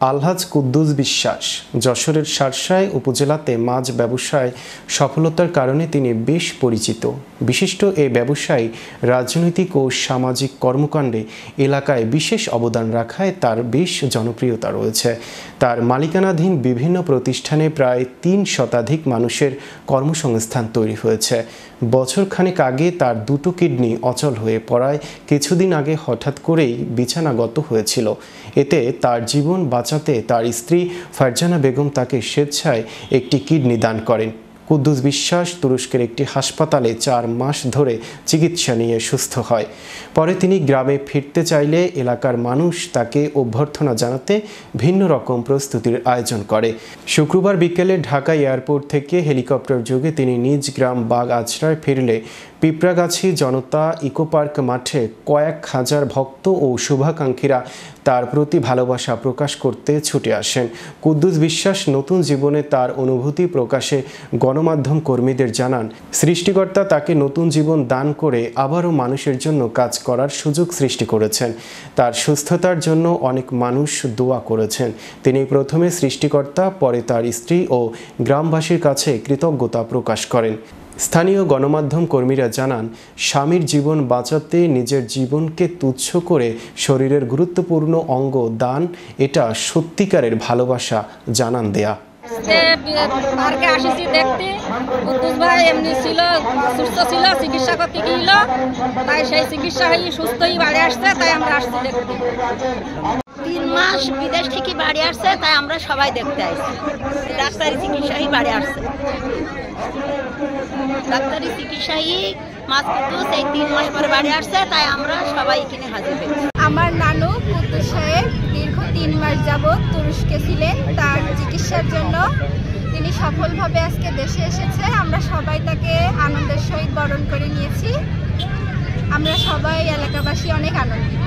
আলহাজ কুদ্দুস বিশ্বাস যশোরের শার্শায় উপজেলাতে মাছ ব্যবসায় সফলতার কারণে তিনি বেশ পরিচিত। বিশিষ্ট এই ব্যবসায়ী রাজনৈতিক ও সামাজিক কর্মকাণ্ডে এলাকায় বিশেষ অবদান রাখায় তার বেশ জনপ্রিয়তা রয়েছে। তার মালিকানাধীন বিভিন্ন প্রতিষ্ঠানে প্রায় ৩ শতাধিক মানুষের কর্মসংস্থান তৈরি হয়েছে। বছরখানেক আগে তার দুটো কিডনি অচল হয়ে পড়ায় কিছুদিন আগে হঠাৎ করেই বিছানাগত হয়েছিল। এতে তার জীবন বাঁচাতে তার স্ত্রী ফারজানা বেগম তাকে স্বেচ্ছায় একটি কিডনি দান করেন। কুদ্দুস বিশ্বাস তুরস্কের একটি হাসপাতালে ৪ মাস ধরে চিকিৎসা নিয়ে সুস্থ হয়। পরে তিনি গ্রামে ফিরতে চাইলে এলাকার মানুষ তাকে অভ্যর্থনা জানাতে ভিন্ন রকম প্রস্তুতির আয়োজন করে। শুক্রবার বিকেলে ঢাকা এয়ারপোর্ট থেকে হেলিকপ্টার যোগে তিনি নিজ গ্রাম বাগ আছড়ায় ফিরলে পিঁপড়াগাছি জনতা ইকো পার্ক মাঠে কয়েক হাজার ভক্ত ও শুভাকাঙ্ক্ষীরা তার প্রতি ভালোবাসা প্রকাশ করতে ছুটে আসেন। কুদ্দুস বিশ্বাস নতুন জীবনে তার অনুভূতি প্রকাশে গণমাধ্যম কর্মীদের জানান, সৃষ্টিকর্তা তাকে নতুন জীবন দান করে আবারও মানুষের জন্য কাজ করার সুযোগ সৃষ্টি করেছেন। তার সুস্থতার জন্য অনেক মানুষ দোয়া করেছেন। তিনি প্রথমে সৃষ্টিকর্তা, পরে তার স্ত্রী ও গ্রামবাসীর কাছে কৃতজ্ঞতা প্রকাশ করেন। স্থানীয় গণমাধ্যম কর্মীরা জানান, স্বামীর জীবন বাঁচাতে নিজের জীবনকে তুচ্ছ করে শরীরের গুরুত্বপূর্ণ অঙ্গ দান, এটা সত্যিকারের ভালোবাসা জানান দেয়া। পার্কে আসিছি দেখতে, কুদ্দুস ভাই এমনি ছিল, সুস্থ ছিল, চিকিৎসা করতে গিয়েছিল, তাই সেই চিকিৎসা হয়ে সুস্থই বাড়ি আসছে, তাই আমরা আসছি দেখতে। ৩ মাস বিদেশ থেকে বাড়ি আসছে, তাই আমরা সবাই দেখতে আসছি। ডাক্তারি চিকিৎসাই বাড়ি আসছে, ডাক্তারি চিকিৎসাই মাছ কুদ্দুস এই ৩ মাস পরে বাড়ি আসছে, তাই আমরা সবাই এখানে হাজির হয়েছি। আমার নানু কুদ্দুস সাহেব দীর্ঘ ৩ মাস যাবৎ তুরস্কে ছিলেন। তার চিকিৎসার জন্য তিনি সফলভাবে আজকে দেশে এসেছে। আমরা সবাই তাকে আনন্দের সহিত বরণ করে নিয়েছি। আমরা সবাই এলাকাবাসী অনেক আনন্দিত।